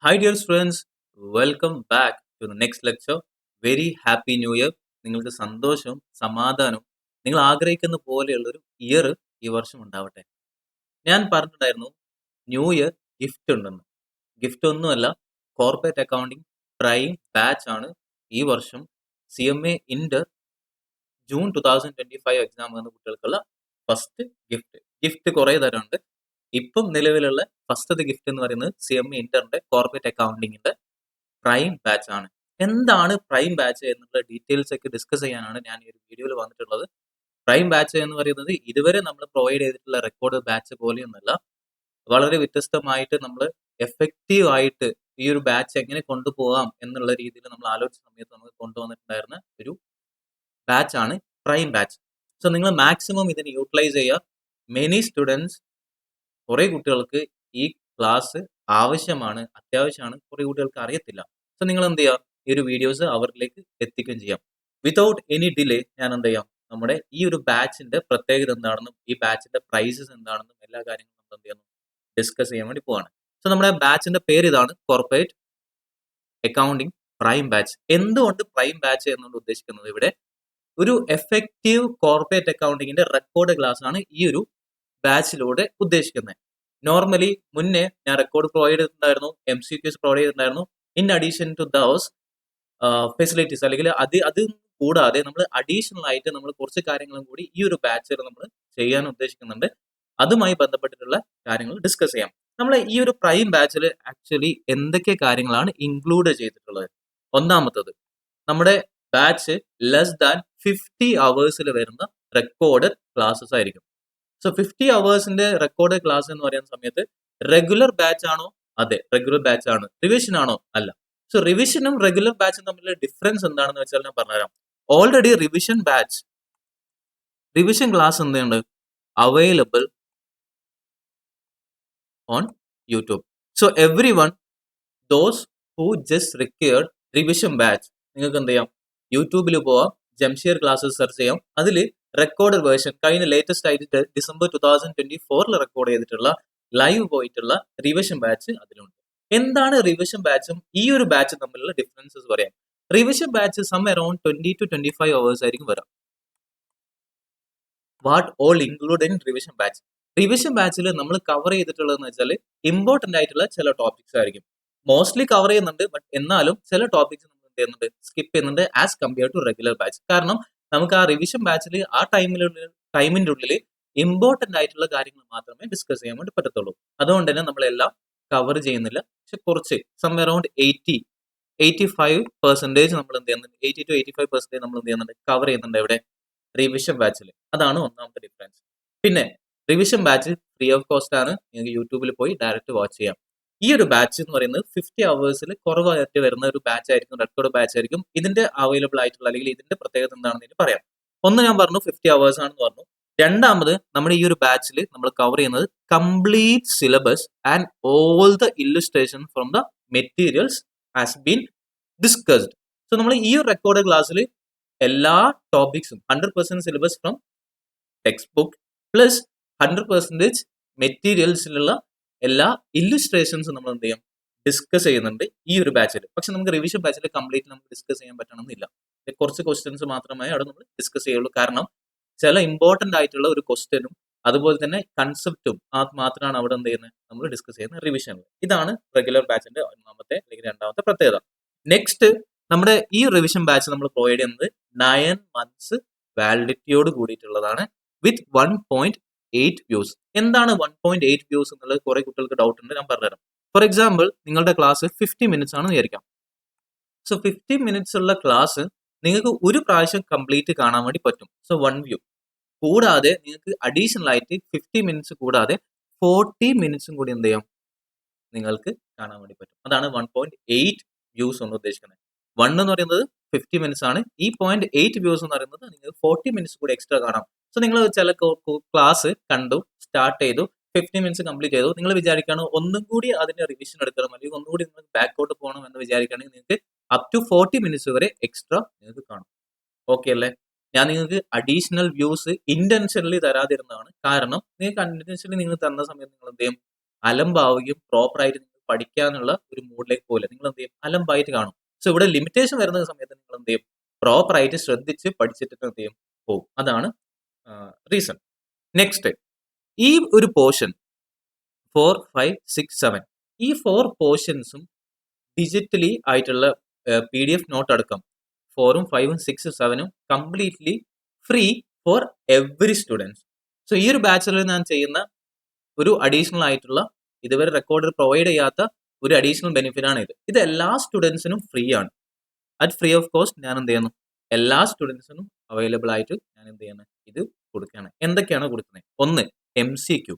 Hi, dear friends. Welcome back to the next lecture. Very happy new year. നിങ്ങൾക്ക് സന്തോഷവും സമാധാനവും നിങ്ങൾ ആഗ്രഹിക്കുന്ന പോലെയുള്ള ഒരു ഇയർ ഈ വർഷം ഉണ്ടാവട്ടെ. ഞാൻ പറഞ്ഞിട്ടുണ്ടായിരുന്നു ന്യൂ ഇയർ ഗിഫ്റ്റ് ഉണ്ടെന്ന്. ഗിഫ്റ്റ് ഒന്നുമല്ല, കോർപ്പറേറ്റ് അക്കൗണ്ടിങ് പ്രൈം ബാച്ച് ആണ് ഈ വർഷം CMA ഇന്റർ ജൂൺ 2025 എക്സാം എന്ന കുട്ടികൾക്കുള്ള ഫസ്റ്റ് ഗിഫ്റ്റ്. ഗിഫ്റ്റ് കുറേ തരമുണ്ട്. ഇപ്പം നിലവിലുള്ള ഫസ്റ്റത്തെ ഗിഫ്റ്റ് എന്ന് പറയുന്നത് CMA ഇന്ററിന്റെ കോർപ്പറേറ്റ് അക്കൗണ്ടിങ്ങിന്റെ പ്രൈം ബാച്ച് ആണ്. എന്താണ് പ്രൈം ബാച്ച് എന്നുള്ള ഡീറ്റെയിൽസ് ഒക്കെ ഡിസ്കസ് ചെയ്യാനാണ് ഞാൻ ഈ ഒരു വീഡിയോയിൽ വന്നിട്ടുള്ളത്. പ്രൈം ബാച്ച് എന്ന് പറയുന്നത് ഇതുവരെ നമ്മൾ പ്രൊവൈഡ് ചെയ്തിട്ടുള്ള റെക്കോർഡ് ബാച്ച് പോലെയൊന്നുമല്ല. വളരെ വ്യത്യസ്തമായിട്ട് നമ്മൾ എഫക്റ്റീവ് ആയിട്ട് ഈ ഒരു ബാച്ച് എങ്ങനെ കൊണ്ടുപോകാം എന്നുള്ള രീതിയിൽ നമ്മൾ ആലോചിച്ച സമയത്ത് നമുക്ക് കൊണ്ടുവന്നിട്ടുണ്ടായിരുന്ന ഒരു ബാച്ച് ആണ് പ്രൈം ബാച്ച്. സോ നിങ്ങൾ മാക്സിമം ഇതിന് യൂട്ടിലൈസ് ചെയ്യുക. മെനി സ്റ്റുഡൻസ്, കുറേ കുട്ടികൾക്ക് ഈ ക്ലാസ് ആവശ്യമാണ്, അത്യാവശ്യമാണ്. കുറേ കുട്ടികൾക്ക് അറിയത്തില്ല. സോ നിങ്ങൾ എന്ത് ചെയ്യുക, ഈ ഒരു വീഡിയോസ് അവരിലേക്ക് എത്തിക്കുകയും ചെയ്യാം. വിതൗട്ട് എനി ഡിലേ ഞാൻ എന്ത് ചെയ്യാം, നമ്മുടെ ഈ ഒരു ബാച്ചിന്റെ പ്രത്യേകത എന്താണെന്നും ഈ ബാച്ചിന്റെ പ്രൈസസ് എന്താണെന്നും എല്ലാ കാര്യങ്ങളും നമ്മൾ എന്ത് ചെയ്യുന്നു, ഡിസ്കസ് ചെയ്യാൻ വേണ്ടി പോവാണ്. സോ നമ്മുടെ ബാച്ചിന്റെ പേര് ഇതാണ്, കോർപ്പറേറ്റ് അക്കൗണ്ടിങ് പ്രൈം ബാച്ച്. എന്തുകൊണ്ട് പ്രൈം ബാച്ച് എന്നുകൊണ്ട് ഉദ്ദേശിക്കുന്നത്, ഇവിടെ ഒരു എഫക്റ്റീവ് കോർപ്പറേറ്റ് അക്കൗണ്ടിങ്ങിന്റെ റെക്കോർഡ് ക്ലാസ് ആണ് ഈ ഒരു ബാച്ചിലൂടെ ഉദ്ദേശിക്കുന്നത്. നോർമലി മുന്നേ ഞാൻ റെക്കോർഡ് പ്രൊവൈഡ് ചെയ്തിട്ടുണ്ടായിരുന്നു, MCQs പ്രൊവൈഡ് ചെയ്തിട്ടുണ്ടായിരുന്നു. In addition to those facilities, അല്ലെങ്കിൽ അത് കൂടാതെ നമ്മൾ അഡീഷണൽ ആയിട്ട് നമ്മൾ കുറച്ച് കാര്യങ്ങളും കൂടി ഈ ഒരു ബാച്ചിൽ നമ്മൾ ചെയ്യാൻ ഉദ്ദേശിക്കുന്നുണ്ട്. അതുമായി ബന്ധപ്പെട്ടിട്ടുള്ള കാര്യങ്ങൾ ഡിസ്കസ് ചെയ്യാം. നമ്മൾ ഈ ഒരു പ്രൈം ബാച്ചിൽ ആക്ച്വലി എന്തൊക്കെ കാര്യങ്ങളാണ് ഇൻക്ലൂഡ് ചെയ്തിട്ടുള്ളത്. ഒന്നാമത്തത്, നമ്മുടെ ബാച്ച് ലെസ് ദാൻ 50 അവേഴ്സിൽ വരുന്ന റെക്കോർഡ് ക്ലാസ്സസ് ആയിരിക്കും. സോ 50 അവേഴ്സിന്റെ റെക്കോർഡ് ക്ലാസ് എന്ന് പറയുന്ന സമയത്ത് റെഗുലർ ബാച്ച് ആണോ? അതെ, റെഗുലർ ബാച്ച് ആണ്. റിവിഷൻ ആണോ? അല്ല. സോ റിവിഷനും റെഗുലർ ബാച്ചും തമ്മിലുള്ള ഡിഫറൻസ് എന്താണെന്ന് വെച്ചാൽ ഞാൻ പറഞ്ഞുതരാം. ഓൾറെഡി റിവിഷൻ ക്ലാസ് എന്തുണ്ട്, available on YouTube. So every one those who just required revision batch, നിങ്ങൾക്ക് എന്ത് ചെയ്യാം, യൂട്യൂബിൽ പോവാം, ജംഷീർ ക്ലാസ്സസ് സെർച്ച് ചെയ്യാം. അതിൽ റെക്കോർഡ് വേർഷൻ കഴിഞ്ഞ ലേറ്റസ്റ്റ് ആയിട്ട് ഡിസംബർ 2024 റെക്കോർഡ് ചെയ്തിട്ടുള്ള ലൈവ് പോയിട്ടുള്ള റിവിഷൻ ബാച്ച് അതിലുണ്ട്. എന്താണ് റിവിഷൻ ബാച്ചും ഈ ഒരു ബാച്ചും തമ്മിലുള്ള ഡിഫറൻസസ് പറയാം. Revision batch some around 20 to 25 hours ആയിരിക്കും വരാം. What all include in revision batch? Revision ബാച്ചിൽ നമ്മൾ കവർ ചെയ്തിട്ടുള്ളതെന്ന് വെച്ചാൽ ഇമ്പോർട്ടന്റ് ആയിട്ടുള്ള ചില ടോപ്പിക്സ് ആയിരിക്കും. മോസ്റ്റ്ലി കവർ ചെയ്യുന്നുണ്ട്, ബട്ട് എന്നാലും ചില ടോപ്പിക്സ് നമ്മൾ എന്ത് ചെയ്യുന്നുണ്ട്, സ്കിപ്പ് ചെയ്യുന്നുണ്ട് as compare to regular batch. കാരണം നമുക്ക് ആ റിവിഷൻ ബാച്ചിൽ ആ ടൈമിന്റെ ഉള്ളിൽ ഇമ്പോർട്ടന്റ് ആയിട്ടുള്ള കാര്യങ്ങൾ മാത്രമേ ഡിസ്കസ് ചെയ്യാൻ വേണ്ടി പറ്റത്തുള്ളൂ. അതുകൊണ്ട് തന്നെ നമ്മളെല്ലാം കവർ ചെയ്യുന്നില്ല. പക്ഷെ കുറച്ച് സം അറൌണ്ട് 85% നമ്മൾ എന്ത് ചെയ്യുന്നുണ്ട്, 80 to 85% നമ്മൾ എന്ത് ചെയ്യുന്നുണ്ട്, കവർ ചെയ്യുന്നുണ്ട് ഇവിടെ റിവിഷൻ ബാച്ചിൽ. അതാണ് ഒന്നാമത്തെ ഡിഫറൻസ്. പിന്നെ revision batch free of cost ആണ്, നിങ്ങൾക്ക് യൂട്യൂബിൽ പോയി ഡയറക്റ്റ് വാച്ച് ചെയ്യാം. ഈ ഒരു ബാച്ച് എന്ന് പറയുന്നത് 50 അവേഴ്സിൽ കുറവായിട്ട് വരുന്ന ഒരു ബാച്ച് ആയിരിക്കും, റെക്കോർഡ് ബാച്ച് ആയിരിക്കും. ഇതിന്റെ അവൈലബിൾ ആയിട്ടുള്ള അല്ലെങ്കിൽ ഇതിന്റെ പ്രത്യേകത എന്താണെന്ന് പറയാം. ഒന്ന് ഞാൻ പറഞ്ഞു 50 അവേഴ്സ് ആണെന്ന് പറഞ്ഞു. രണ്ടാമത്, നമ്മുടെ ഈ ഒരു ബാച്ചിൽ നമ്മൾ കവർ ചെയ്യുന്നത് complete syllabus and all the illustration from the materials has been discussed. So നമ്മൾ ഈ ഒരു റെക്കോർഡ് ക്ലാസ്സിൽ എല്ലാ ടോപ്പിക്സും 100% syllabus from text book plus 100% മെറ്റീരിയൽസിലുള്ള എല്ലാ ഇല്ലുസ്ട്രേഷൻസും നമ്മൾ എന്ത് ചെയ്യും, ഡിസ്കസ് ചെയ്യുന്നുണ്ട് ഈ ഒരു ബാച്ചിൽ. പക്ഷെ നമുക്ക് റിവിഷൻ ബാച്ചിൽ കംപ്ലീറ്റ് നമുക്ക് ഡിസ്കസ് ചെയ്യാൻ പറ്റണമെന്നില്ല. കുറച്ച് ക്വസ്റ്റ്യൻസ് മാത്രമേ അവിടെ നമ്മൾ ഡിസ്കസ് ചെയ്യുള്ളൂ. കാരണം ചില ഇമ്പോർട്ടന്റ് ആയിട്ടുള്ള ഒരു ക്വസ്റ്റ്യനും അതുപോലെ തന്നെ കൺസെപ്റ്റും മാത്രമാണ് അവിടെ എന്ത് ചെയ്യുന്നത്, നമ്മൾ ഡിസ്കസ് ചെയ്യുന്നത് റിവിഷനിൽ. ഇതാണ് റെഗുലർ ബാച്ചിന്റെ ഒന്നാമത്തെ അല്ലെങ്കിൽ രണ്ടാമത്തെ പ്രത്യേകത. നെക്സ്റ്റ്, നമ്മുടെ ഈ റിവിഷൻ ബാച്ച് നമ്മൾ പ്രൊവൈഡ് ചെയ്യുന്നത് 9 months വാലിഡിറ്റിയോട് കൂടിയിട്ടുള്ളതാണ് വിത്ത് 1.8 വ്യൂസ്. എന്താണ് 1.8 വ്യൂസ് എന്നുള്ളത് കുറെ കുട്ടികൾക്ക് ഡൗട്ട് ഉണ്ട്, ഞാൻ പറഞ്ഞുതരാം. ഫോർ എക്സാമ്പിൾ, നിങ്ങളുടെ ക്ലാസ് 50 minutes ആണെന്ന് വിചാരിക്കാം. സോ 50 minutes ഉള്ള ക്ലാസ് നിങ്ങൾക്ക് ഒരു പ്രാവശ്യം കംപ്ലീറ്റ് കാണാൻ വേണ്ടി പറ്റും. So 1 view. കൂടാതെ നിങ്ങൾക്ക് അഡീഷണൽ ആയിട്ട് 50 minutes കൂടാതെ 40 minutes കൂടി എന്ത് ചെയ്യാം, നിങ്ങൾക്ക് കാണാൻ വേണ്ടി പറ്റും. അതാണ് 1.8 വ്യൂസ് കൊണ്ട് ഉദ്ദേശിക്കുന്നത്. 1 എന്ന് പറയുന്നത് 50 minutes ആണ്. ഈ 0.8 വ്യൂസ് എന്ന് പറയുന്നത് നിങ്ങൾക്ക് 40 minutes കൂടി എക്സ്ട്രാ കാണാം. സോ നിങ്ങൾ ചില ക്ലാസ് കണ്ടു, സ്റ്റാർട്ട് ചെയ്തു, 50 minutes കംപ്ലീറ്റ് ചെയ്തു, നിങ്ങൾ വിചാരിക്കുകയാണ് ഒന്നും കൂടി അതിന്റെ റിവിഷൻ എടുക്കണം അല്ലെങ്കിൽ ഒന്നുകൂടി നിങ്ങൾ ബാക്കോട്ട് പോകണം എന്ന് വിചാരിക്കുകയാണെങ്കിൽ നിങ്ങൾക്ക് അപ് ടു 40 minutes വരെ എക്സ്ട്രാ നിങ്ങൾക്ക് കാണും. ഓക്കെ അല്ലേ? ഞാൻ നിങ്ങൾക്ക് അഡീഷണൽ വ്യൂസ് ഇന്റൻഷനലി തരാതിരുന്നതാണ്. കാരണം നിങ്ങൾക്ക് ഇന്റൻഷനലി നിങ്ങൾ തന്ന സമയത്ത് നിങ്ങൾ എന്ത് ചെയ്യും, അലമ്പാവുകയും പ്രോപ്പറായിട്ട് നിങ്ങൾ പഠിക്കാനുള്ള ഒരു മൂഡിലേക്ക് പോലെ നിങ്ങൾ എന്ത് ചെയ്യും, അലമ്പായിട്ട് കാണും. സോ ഇവിടെ ലിമിറ്റേഷൻ വരുന്ന സമയത്ത് നിങ്ങൾ എന്ത് ചെയ്യും, പ്രോപ്പറായിട്ട് ശ്രദ്ധിച്ച് പഠിച്ചിട്ട് എന്ത് ചെയ്യും, പോകും. അതാണ് റീസൺ. നെക്സ്റ്റ്, ഈ ഒരു പോർഷൻ 4, 5, 6, 7 ഈ 4 പോർഷൻസും ഡിജിറ്റലി ആയിട്ടുള്ള PDF നോട്ട് അടക്കം 4ഉം 5ഉം 6ഉം 7ഉം completely free for every students. So ഈ ഒരു ബാച്ചിൽ ഞാൻ ചെയ്യുന്ന ഒരു അഡീഷണൽ ആയിട്ടുള്ള ഇതുവരെ റെക്കോർഡർ പ്രൊവൈഡ് ചെയ്യാത്ത ഒരു അഡീഷണൽ ബെനിഫിറ്റ് ആണ് ഇത്. ഇത് എല്ലാ സ്റ്റുഡൻസിനും ഫ്രീ ആണ്. അറ്റ് ഫ്രീ ഓഫ് കോസ്റ്റ് ഞാൻ എന്ത് ചെയ്യുന്നു, എല്ലാ സ്റ്റുഡൻസിനും അവൈലബിൾ ആയിട്ട് ഞാൻ എന്ത് ചെയ്യുന്നത്, ഇത് കൊടുക്കുകയാണ്. എന്തൊക്കെയാണ് കൊടുക്കുന്നത്? ഒന്ന്, MCQ.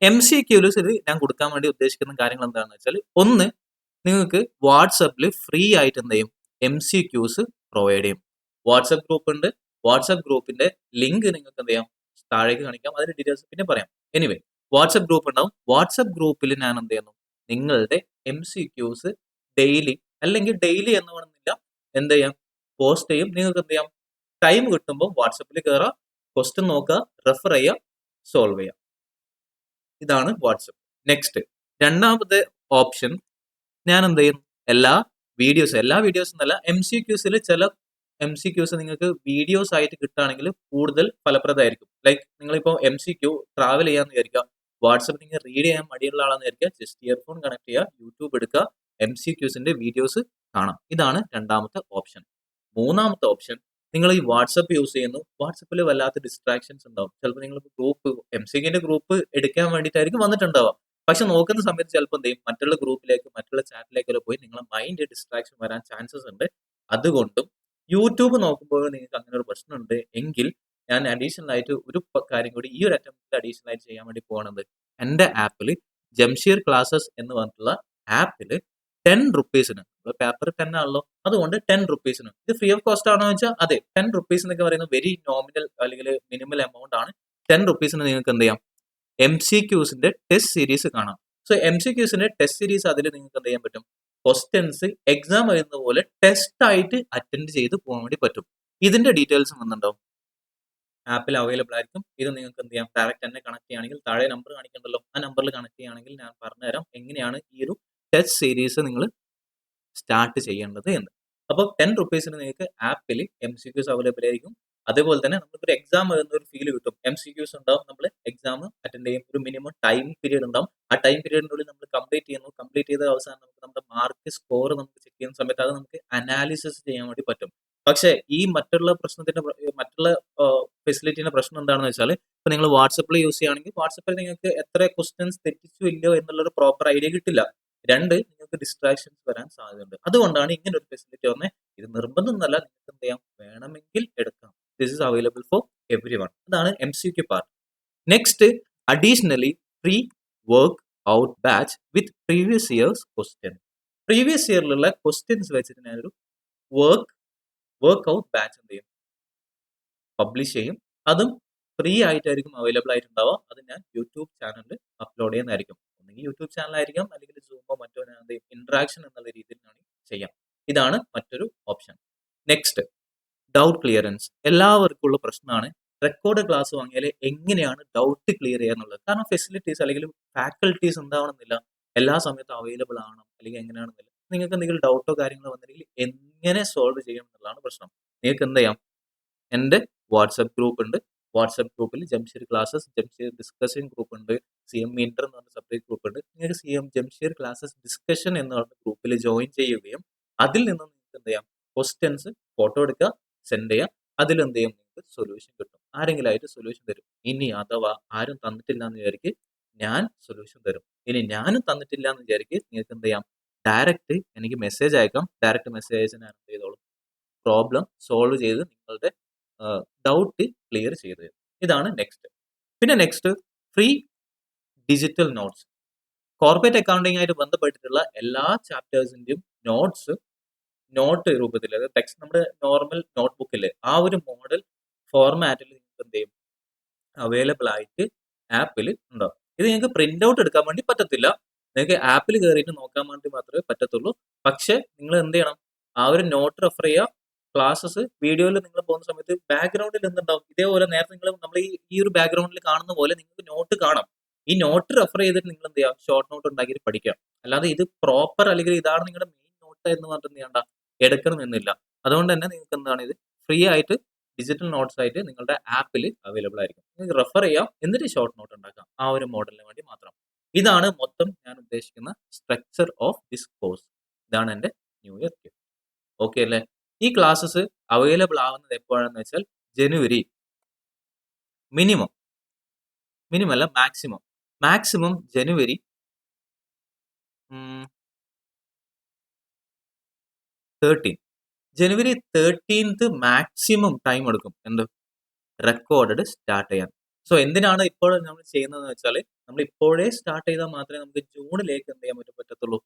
MCQൽ ഞാൻ കൊടുക്കാൻ വേണ്ടി ഉദ്ദേശിക്കുന്ന കാര്യങ്ങൾ എന്താണെന്ന് വെച്ചാൽ, ഒന്ന്, നിങ്ങൾക്ക് വാട്സപ്പിൽ ഫ്രീ ആയിട്ട് എന്ത് ചെയ്യും, MCQs പ്രൊവൈഡ് ചെയ്യും. വാട്സപ്പ് ഗ്രൂപ്പ് ഉണ്ട്. വാട്സപ്പ് ഗ്രൂപ്പിന്റെ ലിങ്ക് നിങ്ങൾക്ക് എന്ത് ചെയ്യാം, താഴേക്ക് കാണിക്കാം. അതിന്റെ ഡീറ്റെയിൽസ് പിന്നെ പറയാം. എനിവേ, വാട്സപ്പ് ഗ്രൂപ്പ് ഉണ്ടാവും. വാട്സപ്പ് ഗ്രൂപ്പിൽ ഞാൻ എന്ത് ചെയ്യുന്നു, നിങ്ങളുടെ MCQs ഡെയിലി, അല്ലെങ്കിൽ ഡെയിലി എന്ന് വേണമെന്നില്ല, എന്ത് ചെയ്യാം, പോസ്റ്റ് ചെയ്യും. നിങ്ങൾക്ക് എന്ത് ചെയ്യാം, ടൈം കിട്ടുമ്പോൾ വാട്സപ്പിൽ കയറാം, ക്വസ്റ്റ്യൻ നോക്കുക, റെഫർ ചെയ്യുക, സോൾവ് ചെയ്യാം. ഇതാണ് വാട്സപ്പ്. നെക്സ്റ്റ്, രണ്ടാമത്തെ ഓപ്ഷൻ, ഞാൻ എന്ത് ചെയ്യും, എല്ലാ വീഡിയോസ് എന്നല്ല, MCQസിൽ ചില MCQs നിങ്ങൾക്ക് വീഡിയോസ് ആയിട്ട് കിട്ടുകയാണെങ്കിൽ കൂടുതൽ ഫലപ്രദമായിരിക്കും. ലൈക്ക് നിങ്ങളിപ്പോൾ MCQ ട്രാവൽ ചെയ്യാന്ന് വിചാരിക്കുക, വാട്സപ്പ് നിങ്ങൾ റീഡ് ചെയ്യാൻ മടിയുള്ള ആളാന്ന് വിചാരിക്കുക, ജസ്റ്റ് ഇയർഫോൺ കണക്ട് ചെയ്യുക, യൂട്യൂബ് എടുക്കുക, MCQസിന്റെ വീഡിയോസ് കാണാം. ഇതാണ് രണ്ടാമത്തെ ഓപ്ഷൻ. മൂന്നാമത്തെ ഓപ്ഷൻ, നിങ്ങൾ ഈ വാട്സപ്പ് യൂസ് ചെയ്യുന്നു, വാട്സപ്പിൽ വല്ലാത്ത ഡിസ്ട്രാക്ഷൻസ് ഉണ്ടാവും. ചിലപ്പോൾ നിങ്ങൾ ഗ്രൂപ്പ് MCQന്റെ ഗ്രൂപ്പ് എടുക്കാൻ വേണ്ടിയിട്ടായിരിക്കും വന്നിട്ടുണ്ടാവുക. പക്ഷെ നോക്കുന്ന സമയത്ത് ചിലപ്പോൾ എന്ത് ചെയ്യും, മറ്റുള്ള ഗ്രൂപ്പിലേക്ക്, മറ്റുള്ള ചാറ്റിലേക്കൊക്കെ പോയി നിങ്ങളെ മൈൻഡ് ഡിസ്ട്രാക്ഷൻ വരാൻ ചാൻസസ് ഉണ്ട്. അതുകൊണ്ടും യൂട്യൂബ് നോക്കുമ്പോൾ നിങ്ങൾക്ക് അങ്ങനെ ഒരു പ്രശ്നമുണ്ട് എങ്കിൽ, ഞാൻ അഡീഷണൽ ആയിട്ട് ഒരു കാര്യം കൂടി ഈ ഒരു അറ്റംപ്റ്റ് അഡീഷണൽ ആയിട്ട് ചെയ്യാൻ വേണ്ടി പോകുന്നത്, എൻ്റെ ആപ്പിൽ ജംഷീർ ക്ലാസ്സസ് എന്ന് പറഞ്ഞിട്ടുള്ള ആപ്പിൽ 10 റുപ്പീസിന്, പേപ്പർ 10 ആണല്ലോ, അതുകൊണ്ട് 10 റുപ്പീസിന്, ഇത് ഫ്രീ ഓഫ് കോസ്റ്റ് ആണോ എന്ന് വെച്ചാൽ അതെ, 10 റുപ്പീസ് എന്നൊക്കെ പറയുന്നത് വെരി നോമിനൽ അല്ലെങ്കിൽ മിനിമൽ എമൗണ്ട് ആണ്. 10 റുപ്പീസിന് നിങ്ങൾക്ക് എന്ത് ചെയ്യാം, MCQസിന്റെ ടെസ്റ്റ് സീരീസ് കാണാം. സോ MCQസിന്റെ ടെസ്റ്റ് സീരീസ് അതിൽ നിങ്ങൾക്ക് എന്ത് ചെയ്യാൻ പറ്റും, ക്വസ്റ്റ്യൻസ് എക്സാം വരുന്ന പോലെ ടെസ്റ്റ് ആയിട്ട് അറ്റൻഡ് ചെയ്ത് പോകാൻ വേണ്ടി പറ്റും. ഇതിന്റെ ഡീറ്റെയിൽസ് വന്നിട്ടുണ്ടാവും, ആപ്പിൽ അവൈലബിൾ ആയിരിക്കും. ഇത് നിങ്ങൾക്ക് എന്ത് ചെയ്യാം, ഡയറക്റ്റ് തന്നെ കണക്ട് ചെയ്യുകയാണെങ്കിൽ, താഴെ നമ്പർ കാണിക്കണ്ടല്ലോ, ആ നമ്പറിൽ കണക്ട് ചെയ്യുകയാണെങ്കിൽ ഞാൻ പറഞ്ഞുതരാം എങ്ങനെയാണ് ഈ ഒരു ടെസ്റ്റ് സീരീസ് നിങ്ങൾ സ്റ്റാർട്ട് ചെയ്യേണ്ടത് എന്ന്. അപ്പോൾ 10 റുപ്പീസിന് നിങ്ങൾക്ക് ആപ്പിൽ MCQs അവൈലബിൾ ആയിരിക്കും. അതേപോലെ തന്നെ നമുക്കൊരു എക്സാം എഴുതുന്ന ഒരു ഫീൽ കിട്ടും. MCQs ഉണ്ടാവും, നമ്മൾ എക്സാം അറ്റൻഡ് ചെയ്യും, ഒരു മിനിമം ടൈം പീരീഡ് ഉണ്ടാവും. ആ ടൈം പീരീഡിനുള്ളിൽ നമ്മൾ കംപ്ലീറ്റ് ചെയ്യുന്നു. കംപ്ലീറ്റ് ചെയ്ത അവസാനം നമുക്ക് നമ്മുടെ മാർക്ക് സ്കോർ നമുക്ക് ചെക്ക് ചെയ്യുന്ന സമയത്ത് അത് നമുക്ക് അനാലിസിസ് ചെയ്യാൻ വേണ്ടി പറ്റും. പക്ഷേ ഈ മറ്റുള്ള ഫെസിലിറ്റിന്റെ പ്രശ്നം എന്താണെന്ന് വെച്ചാൽ, ഇപ്പൊ നിങ്ങൾ വാട്സപ്പിൽ യൂസ് ചെയ്യുകയാണെങ്കിൽ വാട്സപ്പിൽ നിങ്ങൾക്ക് എത്ര ക്വസ്റ്റ്യൻസ് തെറ്റിച്ചു ഇല്ലയോ എന്നുള്ളൊരു പ്രോപ്പർ ഐഡിയ കിട്ടില്ല. രണ്ട്, നിങ്ങൾക്ക് ഡിസ്ട്രാക്ഷൻസ് വരാൻ സാധ്യതയുണ്ട്. അതുകൊണ്ടാണ് ഇങ്ങനെ ഒരു ഫെസിലിറ്റി വന്നത്. ഇത് നിർബന്ധമൊന്നുമല്ല, നിങ്ങൾക്ക് എന്ത് ചെയ്യാം, വേണമെങ്കിൽ എടുക്കാം. This is available for every one. അതാണ് MCQ part. Next, additionally free work out batch with previous years question. Previous ഇയറിലുള്ള ക്വസ്റ്റ്യൻസ് വെച്ചിട്ട് ഞാനൊരു വർക്ക് ഔട്ട് ബാച്ച് എന്ത് ചെയ്യും, പബ്ലിഷ് ചെയ്യും. അതും ഫ്രീ ആയിട്ടായിരിക്കും അവൈലബിൾ ആയിട്ടുണ്ടാവുക. അത് ഞാൻ യൂട്യൂബ് ചാനലിൽ അപ്ലോഡ് ചെയ്യുന്നതായിരിക്കും. ഒന്നെങ്കിൽ യൂട്യൂബ് ചാനലായിരിക്കാം, അല്ലെങ്കിൽ സൂമോ മറ്റോ ഞാൻ എന്ത് ചെയ്യും, ഇന്ററാക്ഷൻ എന്നുള്ള രീതിയിൽ ഞാൻ ചെയ്യാം. ഇതാണ് മറ്റൊരു ഓപ്ഷൻ. Next, doubt clearance. എല്ലാവർക്കും ഉള്ള പ്രശ്നമാണ്, റെക്കോർഡ് ക്ലാസ് വാങ്ങിയാൽ എങ്ങനെയാണ് ഡൗട്ട് ക്ലിയർ ചെയ്യുക എന്നുള്ളത്. കാരണം ഫെസിലിറ്റീസ് അല്ലെങ്കിൽ ഫാക്കൽറ്റീസ് എന്താവണമെന്നില്ല എല്ലാ സമയത്തും അവൈലബിൾ ആണോ അല്ലെങ്കിൽ എങ്ങനെയാണെന്നില്ല. നിങ്ങൾക്ക് എന്തെങ്കിലും ഡൗട്ടോ കാര്യങ്ങളോ വന്നിട്ടുണ്ടെങ്കിൽ എങ്ങനെ സോൾവ് ചെയ്യണം എന്നുള്ളതാണ് പ്രശ്നം. നിങ്ങൾക്ക് എന്ത് ചെയ്യാം, എൻ്റെ വാട്സപ്പ് ഗ്രൂപ്പ് ഉണ്ട്. വാട്സപ്പ് ഗ്രൂപ്പിൽ Jamsheer classes, Jamsheer discussion group ഉണ്ട്, CM ഇന്റർ എന്ന് പറഞ്ഞ സെപ്പറേറ്റ് ഗ്രൂപ്പ് ഉണ്ട്. നിങ്ങൾക്ക് ജംഷീർ ക്ലാസ്സസ് ഡിസ്കഷൻ എന്ന് പറഞ്ഞ ഗ്രൂപ്പിൽ ജോയിൻ ചെയ്യുകയും അതിൽ നിന്ന് നിങ്ങൾക്ക് എന്ത് ചെയ്യാം, ക്വസ്റ്റ്യൻസ് ഫോട്ടോ എടുക്കുക, സെൻഡ് ചെയ്യുക. അതിൽ എന്ത് ചെയ്യും, നിങ്ങൾക്ക് സൊല്യൂഷൻ കിട്ടും. ആരെങ്കിലും ആയിട്ട് സൊല്യൂഷൻ തരും. ഇനി അഥവാ ആരും തന്നിട്ടില്ല എന്ന് വിചാരിക്കും, ഞാൻ സൊല്യൂഷൻ തരും. ഇനി ഞാനും തന്നിട്ടില്ല എന്ന് വിചാരിക്കും, നിങ്ങൾക്ക് എന്ത് ചെയ്യാം, ഡയറക്റ്റ് എനിക്ക് മെസ്സേജ് അയക്കാം. ഡയറക്റ്റ് മെസ്സേജ് അയച്ച് ഞാൻ എന്ത് ചെയ്തോളും, പ്രോബ്ലം സോൾവ് ചെയ്ത് നിങ്ങളുടെ ഡൗട്ട് ക്ലിയർ ചെയ്ത് തരും. ഇതാണ് നെക്സ്റ്റ്. പിന്നെ next, free digital notes. Corporate accounting ആയിട്ട് ബന്ധപ്പെട്ടിട്ടുള്ള എല്ലാ ചാപ്റ്റേഴ്സിന്റെയും നോട്ട് രൂപത്തിൽ, അതായത് ടെക്സ്റ്റ്, നമ്മുടെ നോർമൽ നോട്ട് ബുക്കില്ലേ, ആ ഒരു മോഡൽ ഫോർമാറ്റിൽ നിങ്ങൾക്ക് എന്ത് ചെയ്യും, അവൈലബിൾ ആയിട്ട് ആപ്പിൽ ഉണ്ടാവും. ഇത് നിങ്ങൾക്ക് പ്രിന്റ് ഔട്ട് എടുക്കാൻ വേണ്ടി പറ്റത്തില്ല. നിങ്ങൾക്ക് ആപ്പിൽ കയറിയിട്ട് നോക്കാൻ വേണ്ടി മാത്രമേ പറ്റത്തുള്ളൂ. പക്ഷെ നിങ്ങൾ എന്ത് ചെയ്യണം, ആ ഒരു നോട്ട് റെഫർ ചെയ്യുക. ക്ലാസ്സസ് വീഡിയോയിൽ നിങ്ങൾ പോകുന്ന സമയത്ത് ബാക്ക്ഗ്രൗണ്ടിൽ എന്തുണ്ടാവും, ഇതേപോലെ നേരത്തെ നമ്മൾ ഈ ഒരു ബാക്ക്ഗ്രൗണ്ടിൽ കാണുന്ന പോലെ നിങ്ങൾക്ക് നോട്ട് കാണാം. ഈ നോട്ട് റെഫർ ചെയ്തിട്ട് നിങ്ങൾ എന്ത് ചെയ്യുക, ഷോർട്ട് നോട്ട് ഉണ്ടാക്കിയിട്ട് പഠിക്കുക. അല്ലാതെ ഇത് പ്രോപ്പർ അല്ലെങ്കിൽ ഇതാണ് നിങ്ങളുടെ മെയിൻ നോട്ട് എന്ന് പറഞ്ഞിട്ട് എന്ത് ചെയ്യണ്ട, എടുക്കണം എന്നില്ല. അതുകൊണ്ട് തന്നെ നിങ്ങൾക്ക് എന്താണ് ഇത് ഫ്രീ ആയിട്ട് ഡിജിറ്റൽ നോട്ട്സ് ആയിട്ട് നിങ്ങളുടെ ആപ്പിൽ അവൈലബിൾ ആയിരിക്കും. നിങ്ങൾക്ക് റെഫർ ചെയ്യാം, എന്നിട്ട് ഷോർട്ട് നോട്ട് ഉണ്ടാക്കാം, ആ ഒരു മോഡലിന് വേണ്ടി മാത്രം. ഇതാണ് മൊത്തം ഞാൻ ഉദ്ദേശിക്കുന്ന സ്ട്രക്ചർ ഓഫ് ദിസ് കോഴ്സ്. ഇതാണ് എൻ്റെ ന്യൂ ഇയർ ഗിഫ്റ്റ്. ഓക്കെ അല്ലേ? ഈ ക്ലാസ്സസ് അവൈലബിൾ ആവുന്നത് എപ്പോഴാണെന്ന് വെച്ചാൽ ജനുവരി മിനിമം അല്ല മാക്സിമം ജനുവരി 13 ജനുവരി 13th മാക്സിമം ടൈം എടുക്കും എന്ത് റെക്കോർഡ് സ്റ്റാർട്ട് ചെയ്യാൻ. സോ എന്തിനാണ് ഇപ്പോൾ നമ്മൾ ചെയ്യുന്നതെന്ന് വെച്ചാൽ, നമ്മൾ ഇപ്പോഴേ സ്റ്റാർട്ട് ചെയ്താൽ മാത്രമേ നമുക്ക് ജൂണിലേക്ക് എന്ത് ചെയ്യാൻ പറ്റത്തുള്ളൂ,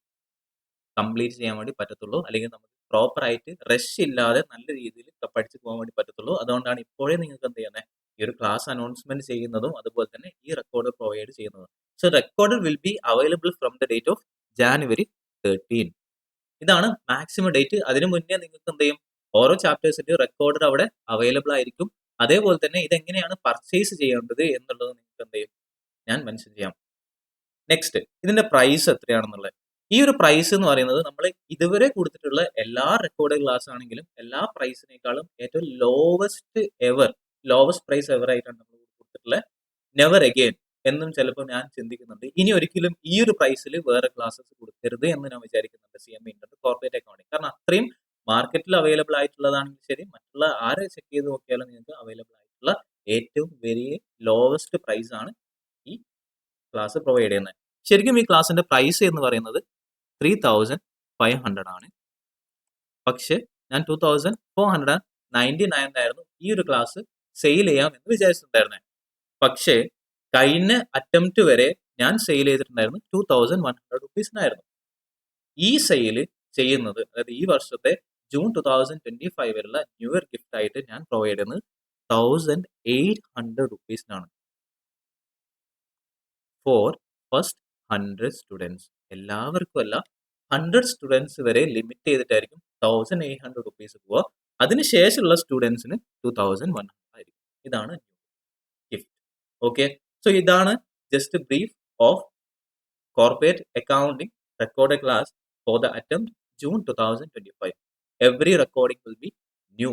കംപ്ലീറ്റ് ചെയ്യാൻ വേണ്ടി പറ്റത്തുള്ളൂ. അല്ലെങ്കിൽ നമുക്ക് പ്രോപ്പർ ആയിട്ട് റഷ് ഇല്ലാതെ നല്ല രീതിയിൽ പഠിച്ചു പോകാൻ വേണ്ടി പറ്റത്തുള്ളൂ. അതുകൊണ്ടാണ് ഇപ്പോഴേ നിങ്ങൾക്ക് എന്ത് ചെയ്യുന്നത്, ഈ ഒരു ക്ലാസ് അനൗൺസ്മെന്റ് ചെയ്യുന്നതും അതുപോലെ തന്നെ ഈ റെക്കോർഡ് പ്രൊവൈഡ് ചെയ്യുന്നതും. So record will be available from the date of January 13. ഇതാണ് മാക്സിമം ഡേറ്റ്. അതിനു മുന്നേ നിങ്ങൾക്ക് എന്ത് ചെയ്യും, ഓരോ ചാപ്റ്റേഴ്സിന്റെ റെക്കോർഡ് അവിടെ അവൈലബിൾ ആയിരിക്കും. അതേപോലെ തന്നെ ഇതെങ്ങനെയാണ് പർച്ചേസ് ചെയ്യേണ്ടത് എന്നുള്ളത് നിങ്ങൾക്ക് എന്ത് ചെയ്യും, ഞാൻ മെൻഷൻ ചെയ്യാം. നെക്സ്റ്റ്, ഇതിന്റെ പ്രൈസ് എത്രയാണെന്നുള്ളത്. ഈ ഒരു പ്രൈസ് എന്ന് പറയുന്നത് നമ്മൾ ഇതുവരെ കൊടുത്തിട്ടുള്ള എല്ലാ റെക്കോർഡ് ക്ലാസ് ആണെങ്കിലും എല്ലാ പ്രൈസിനേക്കാളും ഏറ്റവും ലോവസ്റ്റ് പ്രൈസ് എവർ ആയിട്ടാണ് നമ്മൾ കൊടുത്തിട്ടുള്ളത്. നെവർ അഗെയിൻ എന്നും ചിലപ്പോൾ ഞാൻ ചിന്തിക്കുന്നുണ്ട്, ഇനി ഒരിക്കലും ഈ ഒരു പ്രൈസിൽ വേറെ ക്ലാസ്സസ് കൊടുക്കരുത് എന്ന് ഞാൻ വിചാരിക്കുന്നുണ്ട് CMA ഇന്റർനെറ്റ് കോർപ്പറേറ്റ് അക്കൗണ്ടിങ്. കാരണം അത്രയും മാർക്കറ്റിൽ അവൈലബിൾ ആയിട്ടുള്ളതാണെങ്കിൽ ശരി, മറ്റുള്ള ആരെ ചെക്ക് ചെയ്ത് നോക്കിയാലും നിങ്ങൾക്ക് അവൈലബിൾ ആയിട്ടുള്ള ഏറ്റവും വെരി ലോവസ്റ്റ് പ്രൈസ് ആണ് ഈ ക്ലാസ് പ്രൊവൈഡ് ചെയ്യുന്നത്. ശരിക്കും ഈ ക്ലാസ്സിന്റെ പ്രൈസ് എന്ന് പറയുന്നത് 3500 ആണ്. പക്ഷെ ഞാൻ 2499 ആയിരുന്നു ഈ ഒരു ക്ലാസ് സെയിൽ ചെയ്യാം എന്ന് വിചാരിച്ചിട്ടുണ്ടായിരുന്നത്. പക്ഷേ കഴിഞ്ഞ അറ്റംപ്റ്റ് വരെ ഞാൻ സെയിൽ ചെയ്തിട്ടുണ്ടായിരുന്നു 2100 റുപ്പീസിനായിരുന്നു. ഈ സെയിൽ ചെയ്യുന്നത്, അതായത് ഈ വർഷത്തെ ജൂൺ 2025 വരെയുള്ള ന്യൂ ഇയർ ഗിഫ്റ്റ് ആയിട്ട് ഞാൻ പ്രൊവൈഡ് ചെയ്യുന്നത് 1800 റുപ്പീസിനാണ് ഫോർ ഫസ്റ്റ് 100 സ്റ്റുഡൻസ്. എല്ലാവർക്കും അല്ല, 100 സ്റ്റുഡൻസ് വരെ ലിമിറ്റ് ചെയ്തിട്ടായിരിക്കും 1800 റുപ്പീസ് പോവുക. അതിനുശേഷമുള്ള സ്റ്റുഡൻസിന് 2100 ആയിരിക്കും. ഇതാണ് ഗിഫ്റ്റ്. ഓക്കെ, സോ ഇതാണ് just brief of corporate accounting record class for the attempt June 2025. Every recording will be new.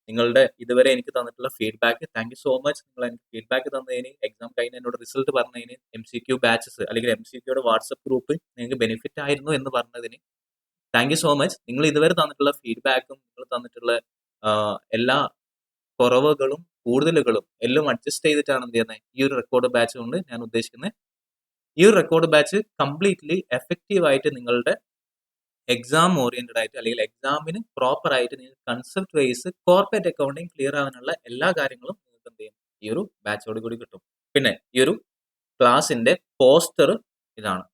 നിങ്ങളുടെ ഇതുവരെ എനിക്ക് തന്നിട്ടുള്ള feedback, thank you so much. നിങ്ങൾ എനിക്ക് ഫീഡ്ബാക്ക് തന്നതിന്, എക്സാം കഴിഞ്ഞ് എന്നോട് റിസൾട്ട് പറഞ്ഞതിന്, MCQ ബാച്ചസ് അല്ലെങ്കിൽ MCQയുടെ വാട്സപ്പ് ഗ്രൂപ്പ് നിങ്ങൾക്ക് ബെനിഫിറ്റ് ആയിരുന്നു എന്ന് പറഞ്ഞതിന് താങ്ക് യു സോ മച്ച്. നിങ്ങൾ ഇതുവരെ തന്നിട്ടുള്ള ഫീഡ്ബാക്കും നിങ്ങൾ തന്നിട്ടുള്ള എല്ലാ കുറവുകളും കൂടുതലുകളും എല്ലാം അഡ്ജസ്റ്റ് ചെയ്തിട്ടാണ് എന്ത് ചെയ്യുന്നത് ഈ ഒരു റെക്കോർഡ് ബാച്ച് കൊണ്ട് ഞാൻ ഉദ്ദേശിക്കുന്നത്. ഈ ഒരു റെക്കോർഡ് ബാച്ച് കംപ്ലീറ്റ്ലി എഫക്റ്റീവ് ആയിട്ട് നിങ്ങളുടെ എക്സാം ഓറിയന്റഡ് ആയിട്ട് അല്ലെങ്കിൽ എക്സാമിന് പ്രോപ്പർ ആയിട്ട് നിങ്ങൾക്ക് concept wise corporate accounting clear ആവാനുള്ള എല്ലാ കാര്യങ്ങളും നിങ്ങൾക്ക് എന്ത് ചെയ്യും ഈ ഒരു ബാച്ചോട് കൂടി കിട്ടും. പിന്നെ ഈ ഒരു ക്ലാസിന്റെ പോസ്റ്റർ ഇതാണ്.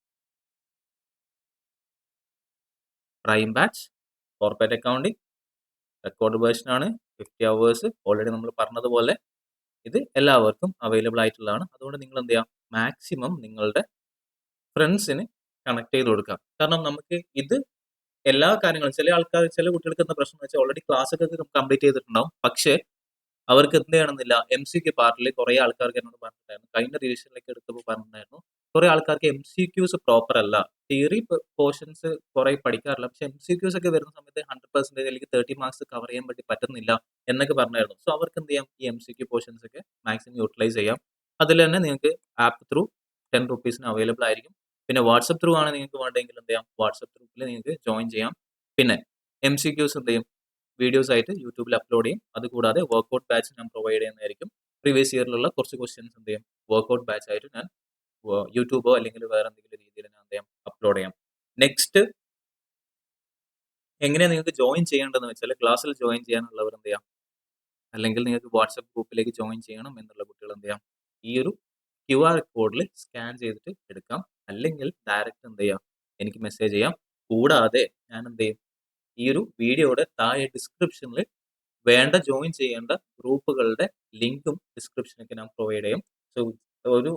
Prime batch corporate accounting record version ആണ്. 50 hours ഓൾറെഡി നമ്മൾ പറഞ്ഞതുപോലെ ഇത് എല്ലാവർക്കും അവൈലബിൾ ആയിട്ടുള്ളതാണ്. അതുകൊണ്ട് നിങ്ങൾ എന്ത് ചെയ്യാം, മാക്സിമം നിങ്ങളുടെ ഫ്രണ്ട്സിന് കണക്ട് ചെയ്ത് കൊടുക്കാം. കാരണം നമുക്ക് ഇത് എല്ലാ കാര്യങ്ങളും, ചില കുട്ടികൾക്ക് എന്താ പ്രശ്നം വെച്ചാൽ ഓൾറെഡി ക്ലാസ് ഒക്കെ കംപ്ലീറ്റ് ചെയ്തിട്ടുണ്ടാവും. പക്ഷേ അവർക്ക് എന്ത് ചെയ്യണമെന്നില്ല, MCQ പാർട്ടിൽ കുറെ ആൾക്കാർക്ക് എന്നോട് പറഞ്ഞിട്ടുണ്ടായിരുന്നു, കഴിഞ്ഞ റിവിഷനിലേക്ക് എടുത്തപ്പോൾ പറഞ്ഞിട്ടുണ്ടായിരുന്നു, കുറെ ആൾക്കാർക്ക് MCQs പ്രോപ്പർ അല്ല, തിയറി പോർഷൻസ് കുറെ പഠിക്കാറില്ല, പക്ഷെ MCQs ഒക്കെ വരുന്ന സമയത്ത് 100% അല്ലെങ്കിൽ 30 മാർക്സ് കവർ ചെയ്യാൻ വേണ്ടി പറ്റുന്നില്ല എന്നൊക്കെ പറഞ്ഞായിരുന്നു. സോ അവർക്ക് എന്ത് ചെയ്യാം, ഈ MCQ പോർഷൻസ് ഒക്കെ മാക്സിമം യൂട്ടിലൈസ് ചെയ്യാം. അതിൽ തന്നെ നിങ്ങൾക്ക് ആപ്പ് ത്രൂ 10 റുപ്പീസിന് അവൈലബിൾ ആയിരിക്കും. പിന്നെ വാട്സപ്പ് ത്രൂ ആണ് നിങ്ങൾക്ക് വേണ്ടെങ്കിൽ എന്ത് ചെയ്യാം, വാട്സപ്പ് ഗ്രൂപ്പിൽ നിങ്ങൾക്ക് ജോയിൻ ചെയ്യാം. പിന്നെ MCQs എന്ത് ചെയ്യും, വീഡിയോസ് ആയിട്ട് യൂട്യൂബിൽ അപ്ലോഡ് ചെയ്യും. അതുകൂടാതെ വർക്ക്ഔട്ട് ബാച്ച് ഞാൻ പ്രൊവൈഡ് ചെയ്യുന്നതായിരിക്കും. പ്രീവിയസ് ഇയറിലുള്ള കുറച്ച് ക്വസ്റ്റ്യൻസ് എന്ത് ചെയ്യും, വർക്ക്ഔട്ട് ബാച്ച് ആയിട്ട് ഞാൻ യൂട്യൂബോ അല്ലെങ്കിൽ വേറെ എന്തെങ്കിലും രീതിയിൽ ഞാൻ എന്ത് ചെയ്യാം, അപ്ലോഡ് ചെയ്യാം. നെക്സ്റ്റ് എങ്ങനെയാണ് നിങ്ങൾക്ക് ജോയിൻ ചെയ്യേണ്ടതെന്ന് വെച്ചാൽ, ക്ലാസ്സിൽ ജോയിൻ ചെയ്യാനുള്ളവർ എന്ത് ചെയ്യാം, അല്ലെങ്കിൽ നിങ്ങൾക്ക് വാട്സപ്പ് ഗ്രൂപ്പിലേക്ക് ജോയിൻ ചെയ്യണം എന്നുള്ള കുട്ടികൾ എന്ത് ചെയ്യാം, ഈ ഒരു QR കോഡിൽ സ്കാൻ ചെയ്തിട്ട് എടുക്കാം. അല്ലെങ്കിൽ ഡയറക്റ്റ് എന്ത് ചെയ്യാം, എനിക്ക് മെസ്സേജ് ചെയ്യാം. കൂടാതെ ഞാൻ എന്ത് ചെയ്യും, ഈ ഒരു വീഡിയോയുടെ താഴെ ഡിസ്ക്രിപ്ഷനിൽ വേണ്ട ജോയിൻ ചെയ്യേണ്ട ഗ്രൂപ്പുകളുടെ ലിങ്കും ഡിസ്ക്രിപ്ഷനൊക്കെ ഞാൻ പ്രൊവൈഡ് ചെയ്യും. സോ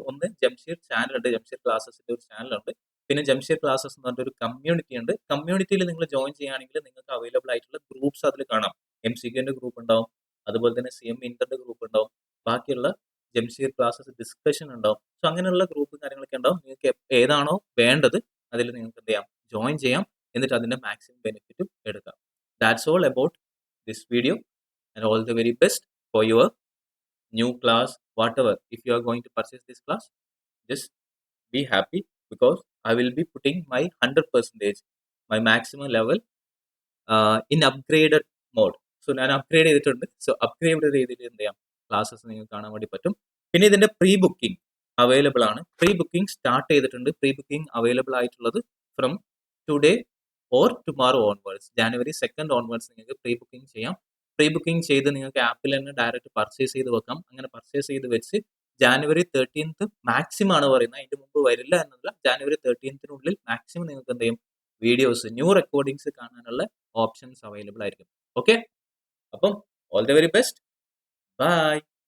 ഒന്ന് ജംഷീർ ചാനലുണ്ട്, ജംഷീർ ക്ലാസ്സസിന്റെ ഒരു ചാനലുണ്ട്. പിന്നെ ജംഷീർ ക്ലാസ്സസ് എന്ന് പറഞ്ഞൊരു കമ്മ്യൂണിറ്റി ഉണ്ട്. കമ്മ്യൂണിറ്റിയിൽ നിങ്ങൾ ജോയിൻ ചെയ്യുകയാണെങ്കിൽ നിങ്ങൾക്ക് അവൈലബിൾ ആയിട്ടുള്ള ഗ്രൂപ്പ്സ് അതിൽ കാണാം. MCQന്റെ ഗ്രൂപ്പ് ഉണ്ടാവും, അതുപോലെ തന്നെ CMA ഇന്ററിന്റെ ഗ്രൂപ്പ് ഉണ്ടാവും. ബാക്കിയുള്ള ജംഷീർ ക്ലാസ്സസ് ഡിസ്കഷൻ ഉണ്ടാവും. സോ അങ്ങനെയുള്ള ഗ്രൂപ്പ് കാര്യങ്ങളൊക്കെ ഉണ്ടാവും. നിങ്ങൾക്ക് ഏതാണോ വേണ്ടത് അതിൽ നിങ്ങൾക്ക് എന്ത് ചെയ്യാം, ജോയിൻ ചെയ്യാം. എന്നിട്ട് അതിന്റെ മാക്സിമം ബെനിഫിറ്റും എടുക്കാം. That's all about this video and all the very best for your new class, whatever. If you are going to purchase this class, just be happy because I will be putting my 100%, my maximum level in upgraded mode. So ഞാൻ upgrade ചെയ്തിട്ടുണ്ട്. So upgrade രീതിയിൽ എന്ത് ചെയ്യാം, classes നിങ്ങൾക്ക് കാണാൻ വേണ്ടി പറ്റും. പിന്നെ ഇതിന്റെ പ്രീ ബുക്കിംഗ് അവൈലബിൾ ആണ്. പ്രീ ബുക്കിംഗ് സ്റ്റാർട്ട് ചെയ്തിട്ടുണ്ട്. പ്രീ ബുക്കിംഗ് അവൈലബിൾ ആയിട്ടുള്ളത് from today or tomorrow onwards, January 2 onwards നിങ്ങൾക്ക് പ്രീ ബുക്കിംഗ് ചെയ്യാം. പ്രീ ബുക്കിംഗ് ചെയ്ത് നിങ്ങൾക്ക് ആപ്പിൽ തന്നെ ഡയറക്റ്റ് പർച്ചേസ് ചെയ്ത് വെക്കാം. അങ്ങനെ പർച്ചേസ് ചെയ്ത് വെച്ച് ജാനുവരി 13 മാക്സിമം ആണ് പറയുന്നത്, അതിന്റെ മുമ്പ് വരില്ല എന്നല്ല. ജാനുവരി 13 മാക്സിമം നിങ്ങൾക്ക് എന്ത് ചെയ്യും, വീഡിയോസ്, ന്യൂ റെക്കോർഡിങ്സ് കാണാനുള്ള ഓപ്ഷൻസ് അവൈലബിൾ ആയിരിക്കും. ഓക്കെ, അപ്പം all the very best, by.